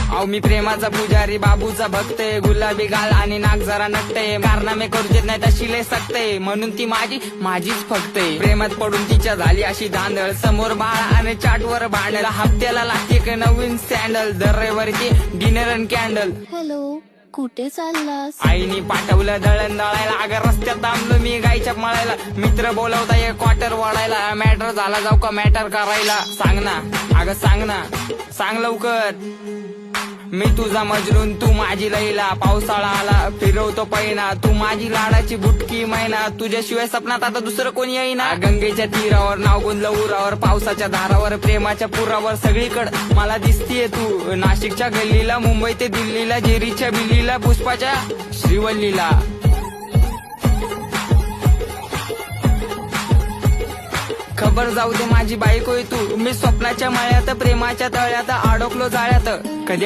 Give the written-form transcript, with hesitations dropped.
अहो मी प्रेमाचा पुजारी, बाबूचा भक्त आहे, गुलाबी गाल आणि नाक जरा नकटे, कारनामे करू देत नाही तशी लय सकते, म्हणून ती माझीच फक्त आहे. प्रेमात पडून तिच्या झाली अशी धांदळ, समोर बाळ आणि चाटवर भांडल, हप्त्याला लागते एक नवीन सँडल, दर रविवारी डिनर अँड कॅन्डल. हॅलो, कुठे चाललास? आईनी पाठवलं दळण दळायला, अगं रस्त्यात थांबलो मी गायच्या मळायला, मित्र बोलवता एक क्वार्टर वाढायला, मॅटर झाला जाऊ का मॅटर करायला, सांग ना अगं सांग ना, सांग लवकर. मी तुझा मजनून तू माझी लैला, पावसाळा आला फिरवतो पैना, तू माझी लाडाची बुटकी मैना, तुझ्याशिवाय सपनात आता दुसरं कोणी येईना. गंगेच्या तीरावर नाव गुंजलं उरावर, पावसाच्या धारावर प्रेमाच्या पुरावर, सगळीकडे मला दिसतीये तू, नाशिकच्या गल्लीला, मुंबई ते दिल्लीला, जेरीच्या बिल्लीला, पुष्पाच्या श्रीवल्लीला. खबर जाऊ दे माझी बायको आहे तू, मी स्वप्नाच्या मळ्यात प्रेमाच्या तळ्यात अडकलो जाळ्यात.